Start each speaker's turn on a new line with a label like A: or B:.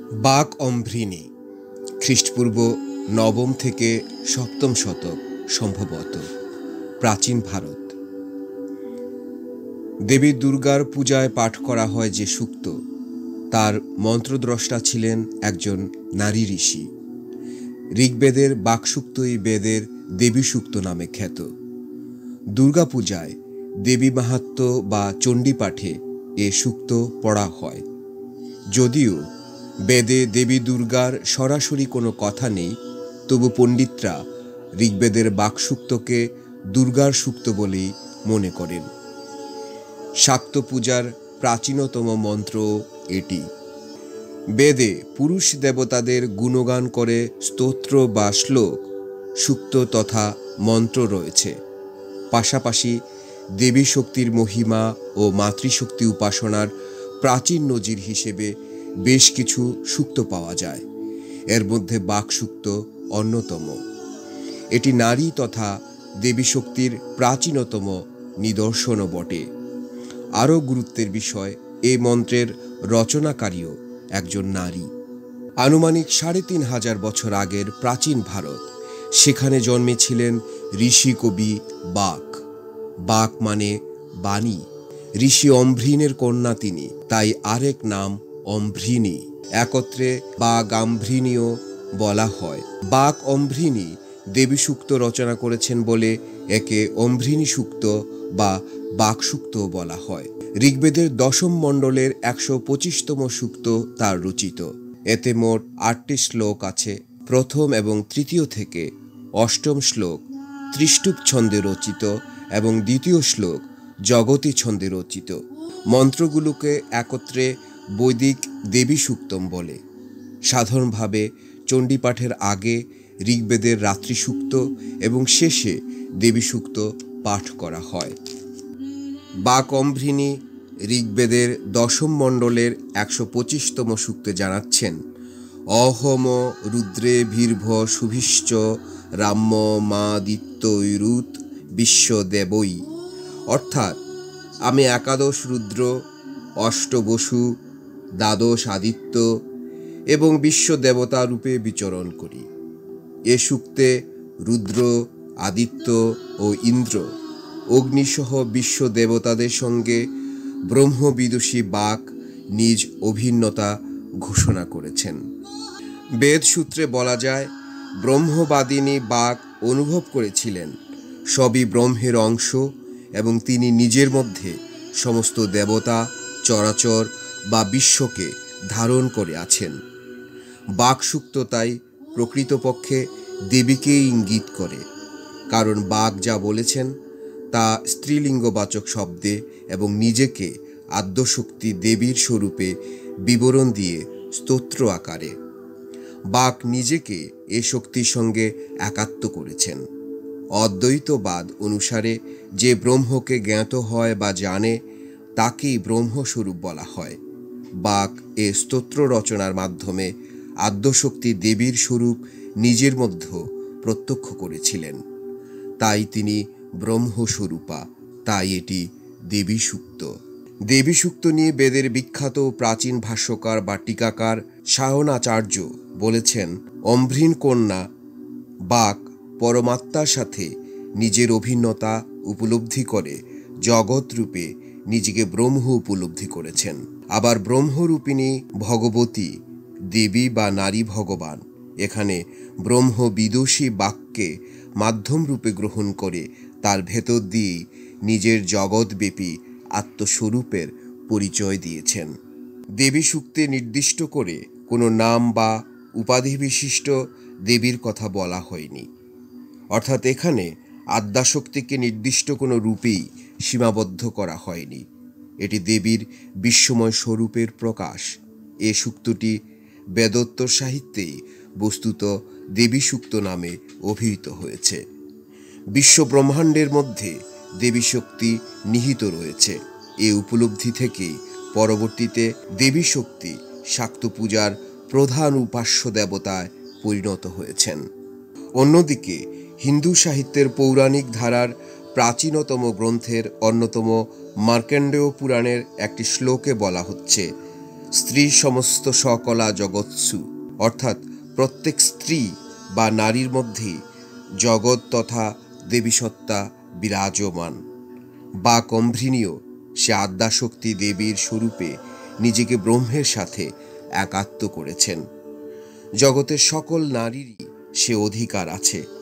A: বাক অম্ভৃণী খ্রিস্টপূর্ব নবম থেকে সপ্তম শতক সম্ভবত প্রাচীন ভারত। দেবী দুর্গার পূজায় পাঠ করা হয় যে সূক্ত, তার মন্ত্রদ্রষ্টা ছিলেন একজন নারী ঋষি। ঋগ্বেদের বাকসূক্তই বেদের দেবী সূক্ত নামে খ্যাত। দুর্গাপূজায় দেবী মাহাত্ম্য বা চণ্ডী পাঠে এ সূক্ত পড়া হয়। যদিও বেদে দেবী দুর্গার সরাসরি কোনো কথা নেই, তবু পণ্ডিতরা ঋগ্বেদের বাকসূক্তকে দুর্গার সূক্ত বলেই মনে করেন। শাক্ত পূজার প্রাচীনতম মন্ত্র এটি। বেদে পুরুষ দেবতাদের গুণগান করে স্তোত্র বা শ্লোক, সূক্ত তথা মন্ত্র রয়েছে। পাশাপাশি দেবী শক্তির মহিমা ও মাতৃশক্তি উপাসনার প্রাচীন নজির হিসেবে বেশ কিছু সূক্ত পাওয়া যায়। এর মধ্যে বাকসূক্ত অন্যতম। এটি নারী তথা দেবী শক্তির প্রাচীনতম নিদর্শনও বটে। আরও গুরুত্বের বিষয়, এই মন্ত্রের রচনাকারীও একজন নারী। আনুমানিক ৩৫০০ বছর আগের প্রাচীন ভারত, সেখানে জন্মেছিলেন ঋষি কবি বাক। বাক মানে বাণী। ঋষি অম্ভৃণের কন্যা তিনি, তাই আরেক নাম অম্ভৃণী। একত্রে বাগাম্ভৃণীও বলা হয়। বাক অম্ভৃণী দেবী সূক্ত রচনা করেছেন বলে একে অম্ভৃণী সূক্ত বা বাকসূক্ত বলা হয়। ঋগ্বেদের দশম মণ্ডলের ১২৫তম সূক্ত তার রচিত। এতে মোট ৮টি শ্লোক আছে। প্রথম এবং তৃতীয় থেকে অষ্টম শ্লোক ত্রিষ্টুপ ছন্দে রচিত এবং দ্বিতীয় শ্লোক জগতী ছন্দে রচিত। মন্ত্রগুলোকে একত্রে বৈদিক দেবী সূক্তম বলে। সাধারণভাবে চণ্ডীপাঠের আগে ঋগ্বেদের রাত্রি সূক্ত এবং শেষে দেবী সূক্ত পাঠ করা হয়। বাক অম্ভৃণী ঋগ্বেদের দশম মণ্ডলের ১২৫তম সূক্তে জানাচ্ছেন, অহম রুদ্রে ভীর্ভ শুভিশ্চ রাম্য মাদিত্যৈরুত বিশ্বদেবৈ। অর্থাৎ, আমি একাদশ রুদ্র, অষ্টবসু, দ্বাদশ আদিত্য এবং বিশ্ব দেবতা রূপে বিচরণ করি। এ সূক্তে রুদ্র, আদিত্য ও ইন্দ্র, অগ্নিসহ বিশ্ব দেবতাদের সঙ্গে ব্রহ্মবিদুষী বাক নিজ অভিন্নতা ঘোষণা করেছেন। বেদ সূত্রে বলা যায়, ব্রহ্মবাদিনী বাক অনুভব করেছিলেন সবই ব্রহ্মের অংশ এবং তিনি নিজের মধ্যে সমস্ত দেবতা, চরাচর বা বিশ্বকে ধারণ করে আছেন। বাকসূক্ত তাই প্রকৃতপক্ষে দেবীকেই ইঙ্গিত করে, কারণ বাক যা বলেছেন তা স্ত্রীলিঙ্গবাচক শব্দে এবং নিজেকে আদ্যশক্তি দেবীর স্বরূপে বিবরণ দিয়ে স্তোত্র আকারে। বাক নিজেকে এ শক্তির সঙ্গে একাত্ম করেছেন। অদ্বৈতবাদ অনুসারে যে ব্রহ্মকে জ্ঞাত হয় বা জানে, তাকেই ব্রহ্মস্বরূপ বলা হয়। বাক এ স্তোত্র রচনার মাধ্যমে আদ্যশক্তি দেবীর স্বরূপ নিজের মধ্যে প্রত্যক্ষ করেছিলেন। তাই তিনি ব্রহ্মস্বরূপা, তাই এটি দেবী সূক্ত। দেবী সূক্ত নিয়ে বেদের বিখ্যাত প্রাচীন ভাষ্যকার বা টিকাকার সায়নাচার্য বলেছেন, অম্ভৃণ কন্যা বাক পরমাত্মার সাথে নিজের অভিন্নতা উপলব্ধি করে জগৎ রূপে নিজেকে ব্রহ্ম উপলব্ধি করেছেন। আবার ব্রহ্মরূপিণী ভগবতী দেবী বা নারী ভগবান এখানে ব্রহ্মবিদুষী বাক্যে মাধ্যম রূপে গ্রহণ করে তার ভেতর দিয়েই নিজের জগৎব্যাপী আত্মস্বরূপের পরিচয় দিয়েছেন। দেবী সূক্তে নির্দিষ্ট করে কোনো নাম বা উপাধি বিশিষ্ট দেবীর কথা বলা হয়নি। অর্থাৎ এখানে আদ্যাশক্তিকে নির্দিষ্ট কোনো রূপেই সীমাবদ্ধ করা হয়নি। এটি দেবীর বিশ্বময় স্বরূপের প্রকাশ। এ সূক্তটি বেদোত্তর সাহিত্যেই বস্তুত দেবী সূক্ত নামে অভিহিত হয়েছে। বিশ্ব ব্রহ্মাণ্ডের মধ্যে দেবী শক্তি নিহিত রয়েছে। এ উপলব্ধি থেকেই পরবর্তীতে দেবী শক্তি শাক্ত পূজার প্রধান উপাস্য দেবতায় পরিণত হয়েছেন। অন্যদিকে হিন্দু সাহিত্যের পৌরাণিক ধারার প্রাচীনতম গ্রন্থের অন্যতম মার্কণ্ডেয় পুরাণের একটি শ্লোকে বলা হচ্ছে, স্ত্রী সমস্ত সকলা জগৎসু, অর্থাৎ প্রত্যেক স্ত্রী বা নারীর মধ্যেই জগৎ তথা দেবীসত্তা বিরাজমান। বা কম্ভ্রিনীয়, সে আদ্যাশক্তি দেবীর স্বরূপে নিজেকে ব্রহ্মের সাথে একাত্ম করেছেন। জগতের সকল নারীরই সে অধিকার আছে